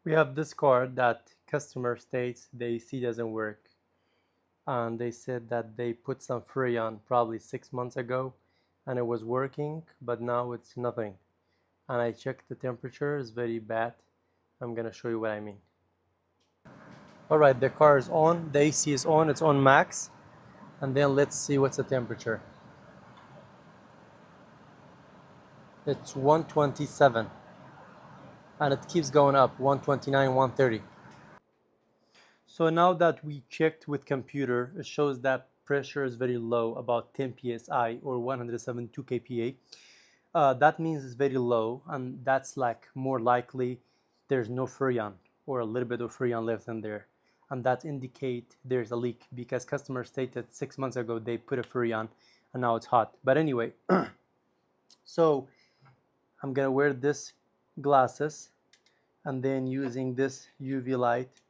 We have this car that customer states the AC doesn't work, and they said that they put some Freon probably 6 months ago and it was working, but now it's nothing. And I checked the temperature, is very bad. I'm gonna show you what I mean. Alright, the car is on, the AC is on, it's on max, and then let's see what's the temperature. It's 127 and it keeps going up, 129, 130. So now that we checked with computer, it shows that pressure is very low, about 10 psi or 172 kPa. That means it's very low, and that's like more likely there's no freon or a little bit of freon left in there, and that indicate there's a leak because customers stated 6 months ago they put a freon and now it's hot. But anyway, so I'm gonna wear this glasses, and then using this UV light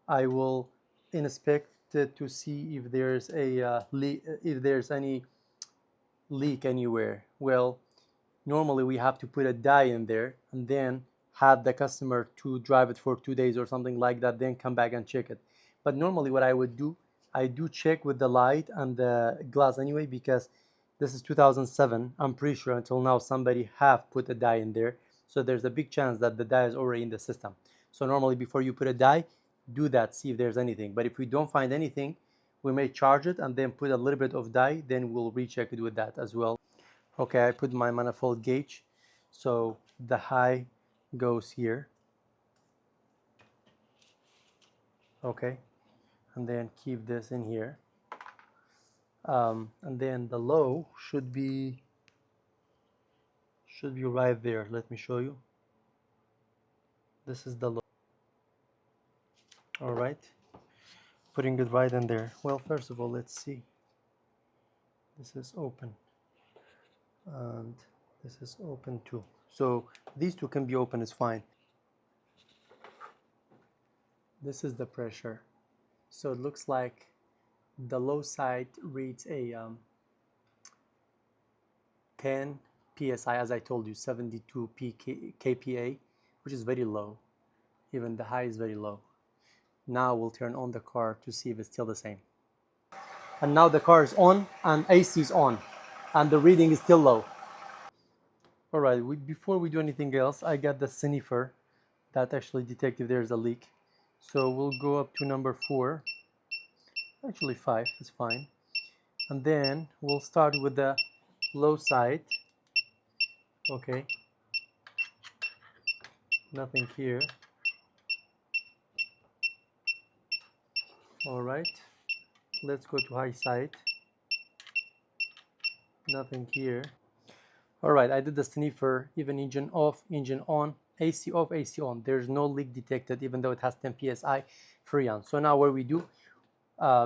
I will inspect it to see if there's if there's any leak anywhere. Well, normally we have to put a dye in there and then have the customer to drive it for 2 days or something like that, then come back and check it. But normally what I would do, I do check with the light and the glass anyway, because this is 2007. I'm pretty sure until now somebody have put a dye in there, so there's a big chance that the dye is already in the system. So normally before you put a dye, do that, see if there's anything. But if we don't find anything, we may charge it and then put a little bit of dye, then we'll recheck it with that as well. Okay, I put my manifold gauge, so the high goes here. Okay, and then keep this in here, and then the low should be right there. Let me show you. This is the low. All right, putting it right in there. Well, first of all, let's see. This is open, and this is open too. So these two can be open, is fine. This is the pressure. So it looks like the low side reads a 10 psi, as I told you, 72 kPa, which is very low. Even the high is very low. Now we'll turn on the car to see if it's still the same. And now the car is on and AC is on, and the reading is still low. All right, before we do anything else, I got the sniffer that actually detects if there's a leak. So we'll go up to number 4, actually 5 is fine. And then we'll start with the low side. Okay, nothing here. All right, let's go to high side. Nothing here. All right, I did the sniffer, even engine off, engine on, AC off, AC on. There's no leak detected, even though it has 10 psi freon. So now what we do,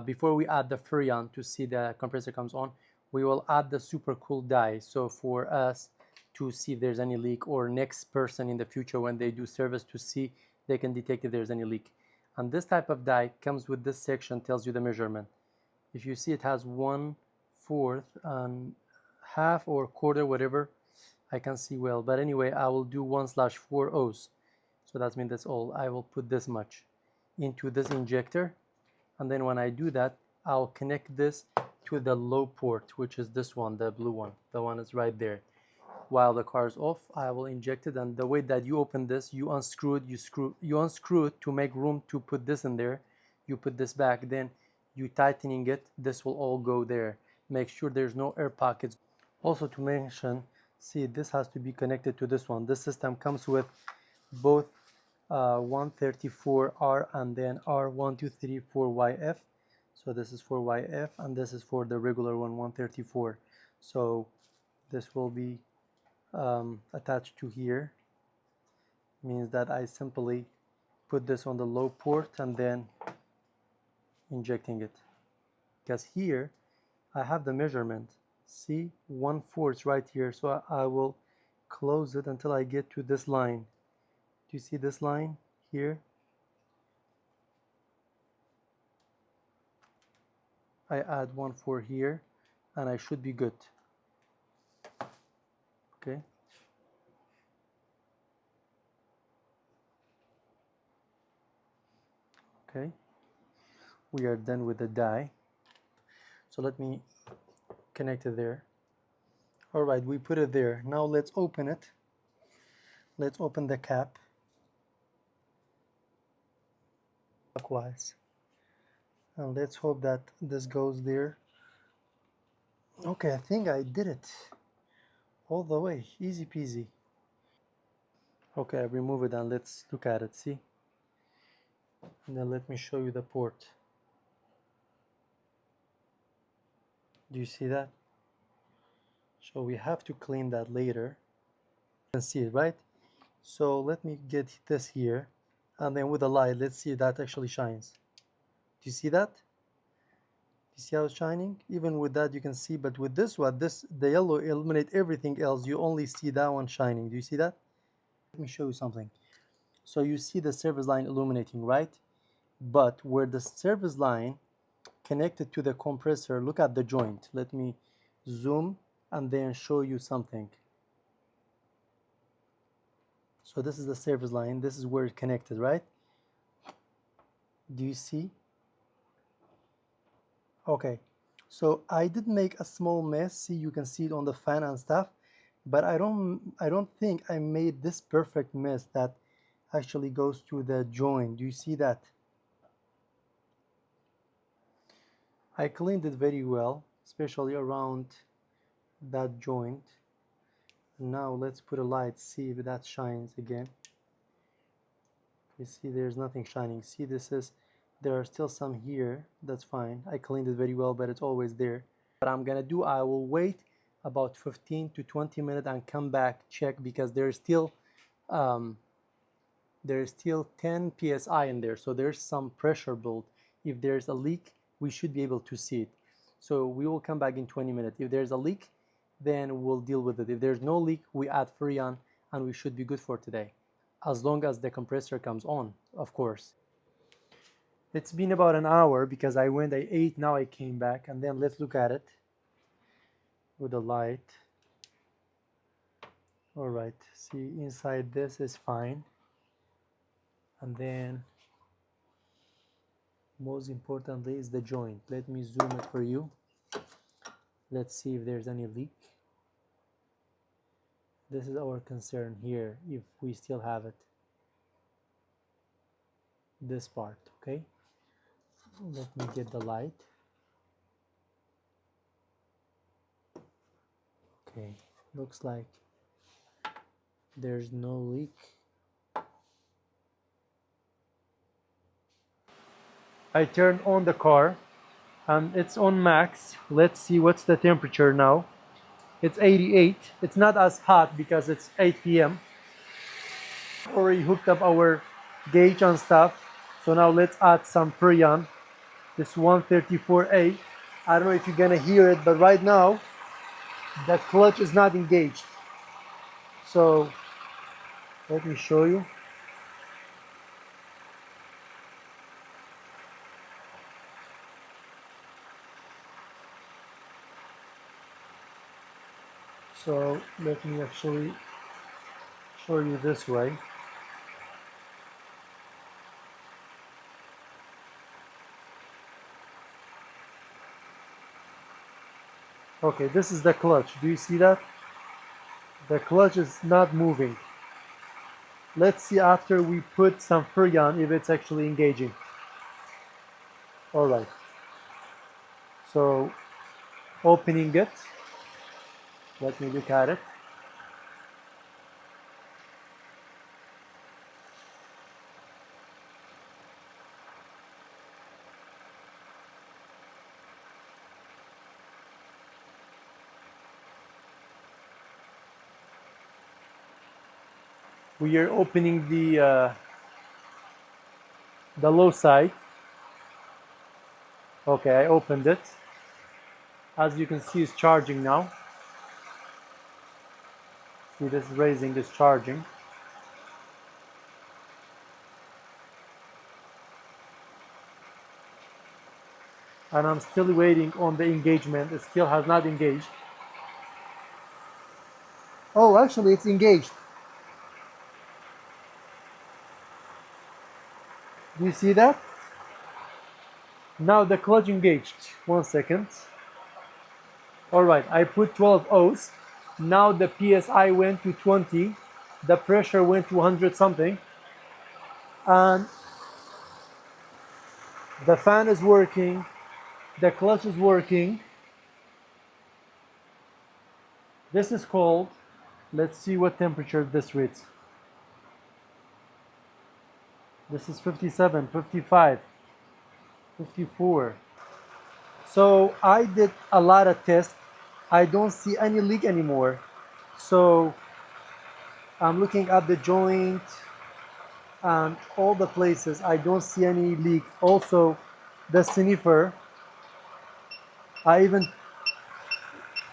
before we add the freon to see the compressor comes on, we will add the super cool dye. So for us to see if there's any leak, or next person in the future when they do service to see, they can detect if there's any leak. And this type of dye comes with this section, tells you the measurement. If you see, it has 1/4 and half or quarter, whatever I can see well. But anyway, I will do 1/4 ohs. So that means that's all. I will put this much into this injector, and then when I do that, I'll connect this to the low port, which is this one, the blue one. The one is right there. While the car is off, I will inject it, and the way that you open this, you unscrew it, you unscrew it to make room to put this in there. You put this back, then you tightening it, this will all go there. Make sure there's no air pockets. Also to mention, see, this has to be connected to this one. This system comes with both 134R and then R1234YF. So this is for YF and this is for the regular one, 134. So this will be attached to here. Means that I simply put this on the low port and then injecting it. Because here I have the measurement. See, 1/4 is right here. So I will close it until I get to this line. Do you see this line here? I add 1/4 here and I should be good. Okay. Okay, we are done with the die. So let me connect it there. All right, we put it there. Now let's open it. Let's open the cap clockwise. And let's hope that this goes there. Okay, I think I did it all the way. Easy peasy. Okay, I remove it and let's look at it. See? And then let me show you the port. Do you see that? So we have to clean that later. You can see it, right? So let me get this here. And then with the light, let's see if that actually shines. Do you see that? You see how it's shining? Even with that you can see, but with this one, the yellow eliminate everything else. You only see that one shining. Do you see that? Let me show you something. So you see the service line illuminating, right? But where the service line connected to the compressor, look at the joint. Let me zoom and then show you something. So this is the service line. This is where it connected, right? Do you see? Okay. So I did make a small mess. See, you can see it on the fan and stuff, but I don't think I made this perfect mess that actually goes to the joint. Do you see that? I cleaned it very well, especially around that joint. Now let's put a light, see if that shines again. You see there's nothing shining. See, there are still some here. That's fine. I cleaned it very well, but it's always there. What I'm gonna do, I will wait about 15 to 20 minutes and come back, check, because um, there's still 10 psi in there, so there's some pressure build. If there's a leak, we should be able to see it. So we will come back in 20 minutes. If there's a leak, then we'll deal with it. If there's no leak, we add Freon and we should be good for today, as long as the compressor comes on, of course. It's been about an hour because I ate, now I came back, and then let's look at it with the light. All right, see, inside this is fine. And then most importantly is the joint. Let me zoom it for you. Let's see if there's any leak. This is our concern here, if we still have it. This part, okay? Let me get the light. Okay, looks like there's no leak. I turned on the car and it's on max. Let's see what's the temperature now. It's 88. It's not as hot because it's 8 p.m. Already hooked up our gauge and stuff. So now let's add some Freon. This 134A. I don't know if you're gonna hear it, but right now the clutch is not engaged. So let me show you. So let me actually show you this way. Okay, this is the clutch. Do you see that? The clutch is not moving. Let's see after we put some Freon if it's actually engaging. All right. So opening it. Let me look at it. We are opening the low side. Okay, I opened it. As you can see, it's charging now. See, this is raising, this charging. And I'm still waiting on the engagement. It still has not engaged. Oh, actually, it's engaged. Do you see that? Now the clutch engaged. 1 second. Alright, I put 12 O's. Now the PSI went to 20. The pressure went to 100 something. And the fan is working. The clutch is working. This is cold. Let's see what temperature this reads. This is 57, 55, 54. So I did a lot of tests. I don't see any leak anymore. So I'm looking at the joint and all the places. I don't see any leak. Also, the sniffer, I even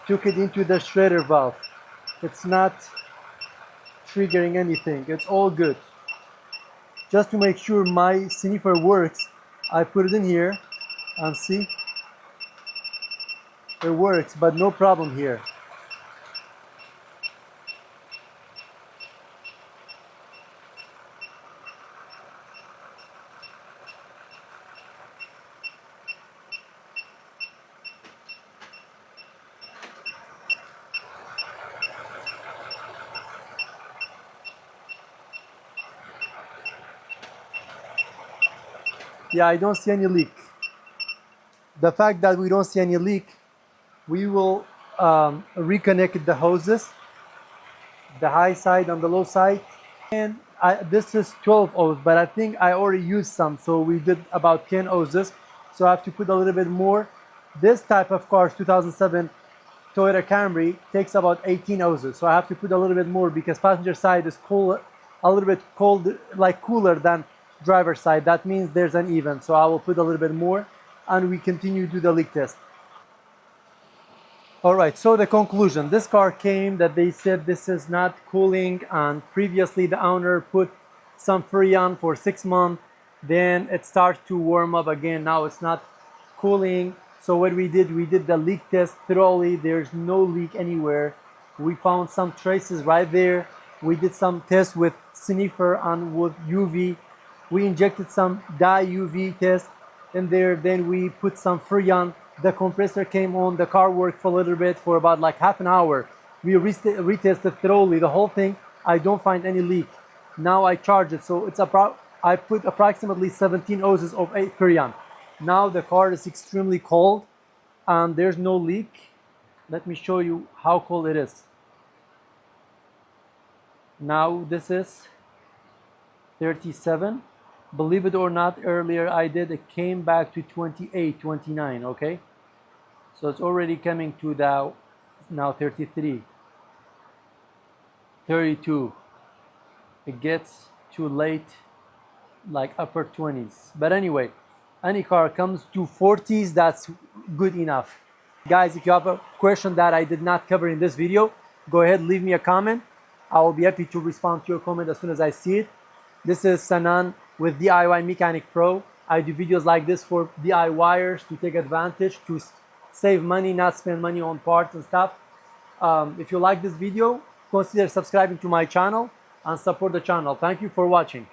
took it into the shredder valve. It's not triggering anything. It's all good. Just to make sure my sniffer works, I put it in here and see, it works, but no problem here. Yeah, I don't see any leak. The fact that we don't see any leak, we will reconnect the hoses, the high side and the low side. And this is 12 O's, but I think I already used some, so we did about 10 O's. So I have to put a little bit more. This type of cars, 2007 Toyota Camry, takes about 18 O's. So I have to put a little bit more because passenger side is cool, a little bit cold, like cooler than driver side. That means there's an even. So I will put a little bit more and we continue to do the leak test. Alright, so the conclusion. This car came that they said this is not cooling, and previously the owner put some Freon for 6 months. Then it starts to warm up again. Now it's not cooling. So what we did the leak test thoroughly. There's no leak anywhere. We found some traces right there. We did some tests with sniffer and with UV. We injected some dye UV test in there. Then we put some Freon. The compressor came on, the car worked for a little bit, for about like half an hour. We retested thoroughly the whole thing. I don't find any leak. Now I charge it, so it's I put approximately 17 ounces of Freon. Now the car is extremely cold and there's no leak. Let me show you how cold it is. Now this is 37. Believe it or not, earlier it came back to 28, 29, okay? So it's already coming to now 33, 32. It gets too late, like upper 20s. But anyway, any car comes to 40s, that's good enough. Guys, if you have a question that I did not cover in this video, go ahead, leave me a comment. I will be happy to respond to your comment as soon as I see it. This is Sanan with DIY Mechanic Pro. I do videos like this for DIYers to take advantage, to save money, not spend money on parts and stuff. If you like this video, consider subscribing to my channel and support the channel. Thank you for watching.